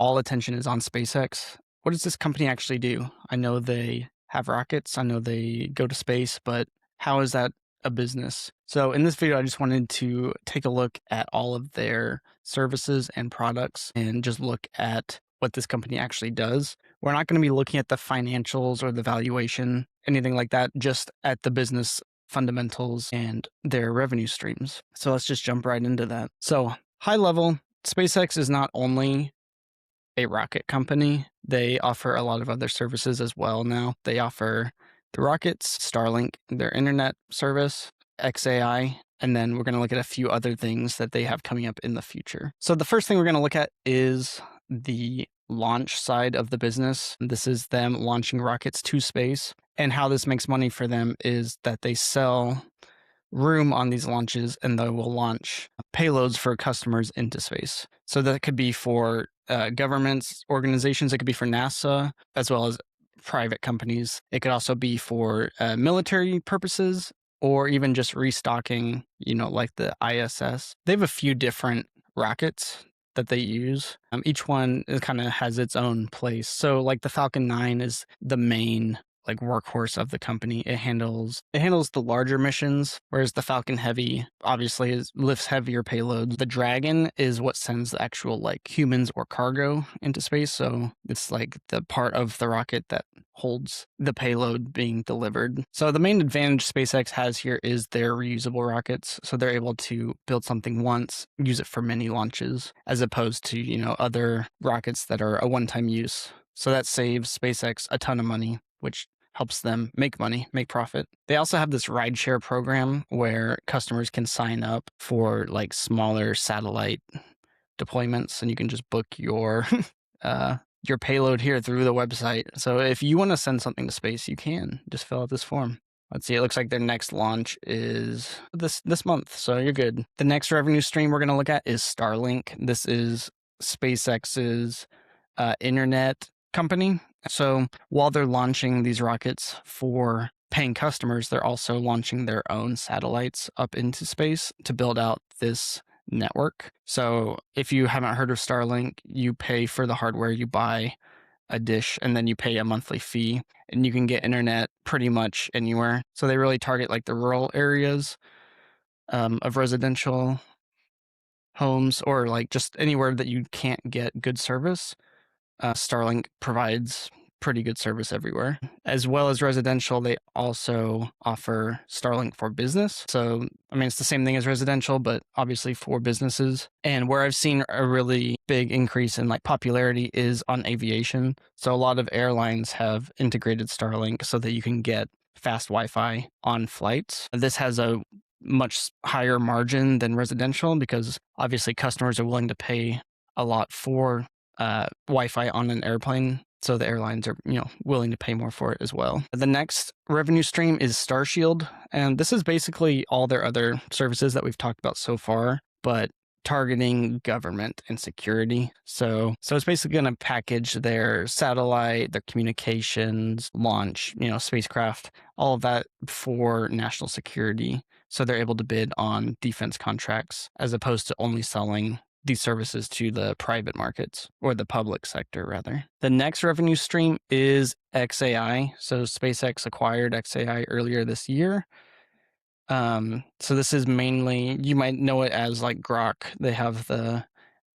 all attention is on SpaceX. What does this company actually do? I know they have rockets, I know they go to space, but how is that a business? So in this video, I just wanted to take a look at all of their services and products and just look at what this company actually does. We're not going to be looking at the financials or the valuation, anything like that, just at the business fundamentals and their revenue streams. So let's just jump right into that. So high level, SpaceX is not only a rocket company, they offer a lot of other services as well now. They offer the rockets, Starlink, their internet service, XAI, and then we're going to look at a few other things that they have coming up in the future. So the first thing we're going to look at is the launch side of the business. This is them launching rockets to space, and how this makes money for them is that they sell room on these launches and they will launch payloads for customers into space. So that could be for governments, organizations, it could be for NASA, as well as private companies. It could also be for military purposes or even just restocking, like the ISS. They have a few different rockets that they use. Each one kind of has its own place. So like the Falcon 9 is the main workhorse of the company. It handles the larger missions, whereas the Falcon Heavy obviously lifts heavier payloads. The Dragon is what sends the actual humans or cargo into space. So it's like the part of the rocket that holds the payload being delivered. So the main advantage SpaceX has here is their reusable rockets. So they're able to build something once, use it for many launches, as opposed to, other rockets that are a one-time use. So that saves SpaceX a ton of money, which helps them make money, make profit. They also have this rideshare program where customers can sign up for smaller satellite deployments, and you can just book your your payload here through the website. So if you want to send something to space, you can just fill out this form. Let's see, it looks like their next launch is this month, so you're good. The next revenue stream we're going to look at is Starlink. This is SpaceX's internet company. So while they're launching these rockets for paying customers, they're also launching their own satellites up into space to build out this network. So if you haven't heard of Starlink, you pay for the hardware, you buy a dish, and then you pay a monthly fee, and you can get internet pretty much anywhere. So they really target the rural areas of residential homes, or just anywhere that you can't get good service. Starlink provides pretty good service everywhere. As well as residential, they also offer Starlink for business. So, it's the same thing as residential, but obviously for businesses. And where I've seen a really big increase in popularity is on aviation. So a lot of airlines have integrated Starlink so that you can get fast Wi-Fi on flights. This has a much higher margin than residential because obviously customers are willing to pay a lot for Wi-Fi on an airplane, so the airlines are willing to pay more for it as well. The next revenue stream is Starshield, and this is basically all their other services that we've talked about so far, but targeting government and security. So it's basically going to package their satellite, their communications, launch, spacecraft, all of that for national security. So they're able to bid on defense contracts as opposed to only selling these services to the private markets, or the public sector rather. The next revenue stream is XAI. So SpaceX acquired XAI earlier this year. So this is mainly, you might know it as Grok. They have the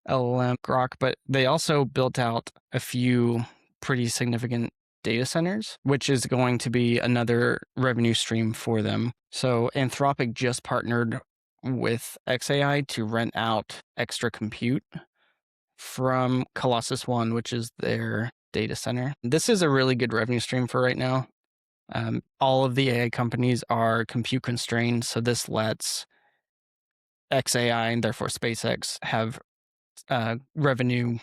LLM Grok, but they also built out a few pretty significant data centers, which is going to be another revenue stream for them. So Anthropic just partnered with XAI to rent out extra compute from Colossus One, which is their data center. This is a really good revenue stream for right now. All of the AI companies are compute constrained, so this lets XAI and therefore SpaceX have revenue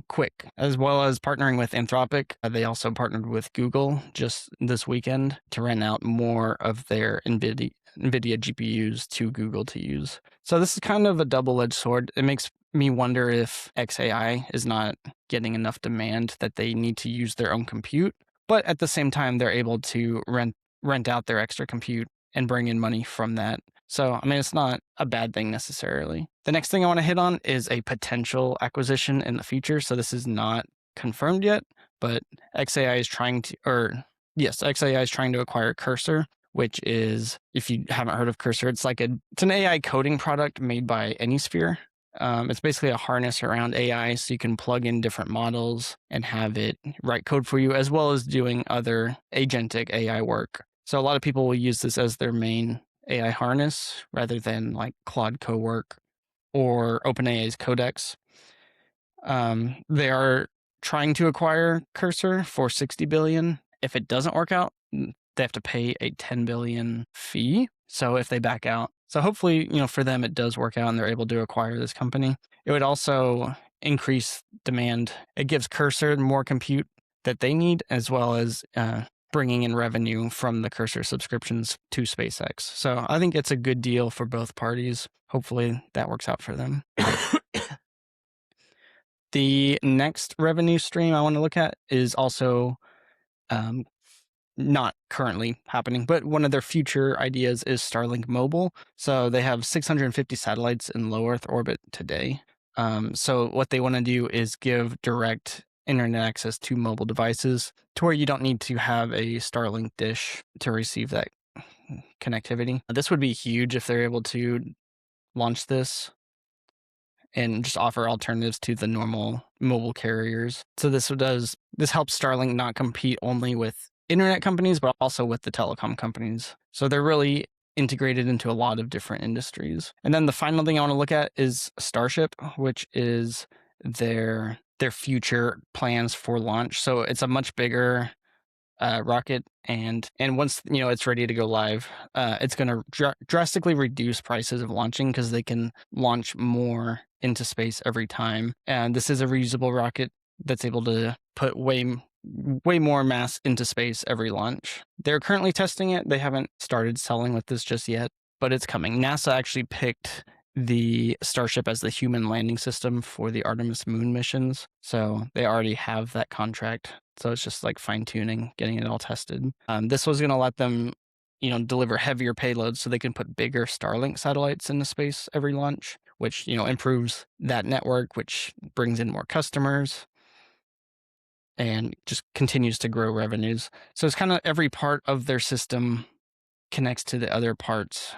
quick, as well as partnering with Anthropic. They also partnered with Google just this weekend to rent out more of their NVIDIA GPUs to Google to use. So this is kind of a double-edged sword. It makes me wonder if XAI is not getting enough demand that they need to use their own compute, but at the same time, they're able to rent out their extra compute and bring in money from that So, I mean, it's not a bad thing necessarily. The next thing I want to hit on is a potential acquisition in the future. So this is not confirmed yet, but XAI is trying to, or yes, XAI is trying to acquire Cursor, which is, if you haven't heard of Cursor, it's an AI coding product made by Anysphere. It's basically a harness around AI, so you can plug in different models and have it write code for you, as well as doing other agentic AI work. So a lot of people will use this as their main AI harness rather than like Claude Cowork or OpenAI's Codex. They are trying to acquire Cursor for $60 billion. If it doesn't work out, they have to pay a $10 billion fee. So if they back out, so hopefully, for them it does work out and they're able to acquire this company. It would also increase demand. It gives Cursor more compute that they need, as well as bringing in revenue from the Cursor subscriptions to SpaceX. So I think it's a good deal for both parties. Hopefully that works out for them. The next revenue stream I want to look at is also not currently happening, but one of their future ideas is Starlink Mobile. So they have 650 satellites in low Earth orbit today. So what they want to do is give direct internet access to mobile devices to where you don't need to have a Starlink dish to receive that connectivity. This would be huge if they're able to launch this and just offer alternatives to the normal mobile carriers. So this helps Starlink not compete only with internet companies, but also with the telecom companies. So they're really integrated into a lot of different industries. And then the final thing I want to look at is Starship, which is their future plans for launch. So it's a much bigger rocket, and once it's ready to go live, it's going to drastically reduce prices of launching because they can launch more into space every time. And this is a reusable rocket that's able to put way more mass into space every launch. They're currently testing it. They haven't started selling with this just yet, but it's coming. NASA actually picked the Starship as the human landing system for the Artemis moon missions. So they already have that contract. So it's just like fine tuning, getting it all tested. This was going to let them, deliver heavier payloads so they can put bigger Starlink satellites into space every launch, which, improves that network, which brings in more customers and just continues to grow revenues. So it's kind of every part of their system connects to the other parts.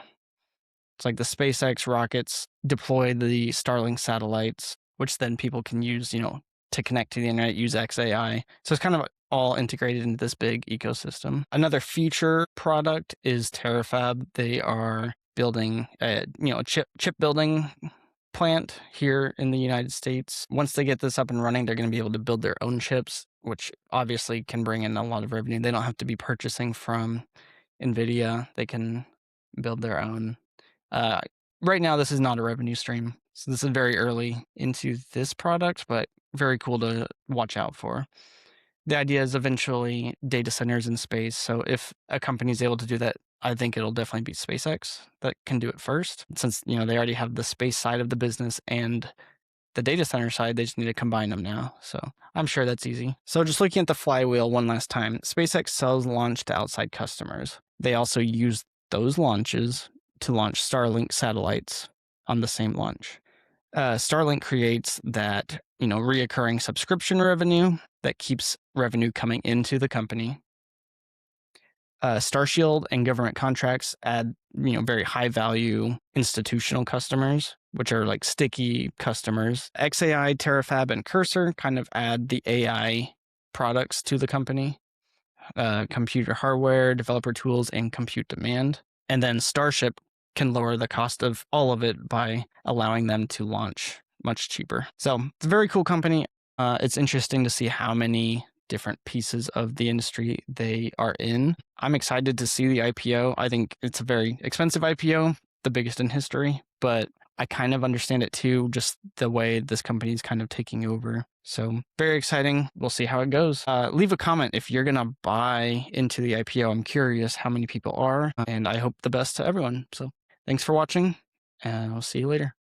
It's like the SpaceX rockets deploy the Starlink satellites, which then people can use, to connect to the internet, use XAI. So it's kind of all integrated into this big ecosystem. Another future product is Terafab. They are building a chip building plant here in the United States. Once they get this up and running, they're going to be able to build their own chips, which obviously can bring in a lot of revenue. They don't have to be purchasing from NVIDIA. They can build their own. Right now, this is not a revenue stream. So this is very early into this product, but very cool to watch out for. The idea is eventually data centers in space. So if a company is able to do that, I think it'll definitely be SpaceX that can do it first. Since, they already have the space side of the business and the data center side, they just need to combine them now. So I'm sure that's easy. So just looking at the flywheel one last time, SpaceX sells launch to outside customers. They also use those launches to launch Starlink satellites on the same launch. Starlink creates that, reoccurring subscription revenue that keeps revenue coming into the company. Starshield and government contracts add, very high value institutional customers, which are like sticky customers. XAI, Terafab, and Cursor kind of add the AI products to the company. Computer hardware, developer tools, and compute demand. And then Starship can lower the cost of all of it by allowing them to launch much cheaper. So it's a very cool company. It's interesting to see how many different pieces of the industry they are in. I'm excited to see the IPO. I think it's a very expensive IPO, the biggest in history, but I kind of understand it too, just the way this company is kind of taking over. So very exciting. We'll see how it goes. Leave a comment if you're going to buy into the IPO. I'm curious how many people are, and I hope the best to everyone. So thanks for watching, and I'll see you later.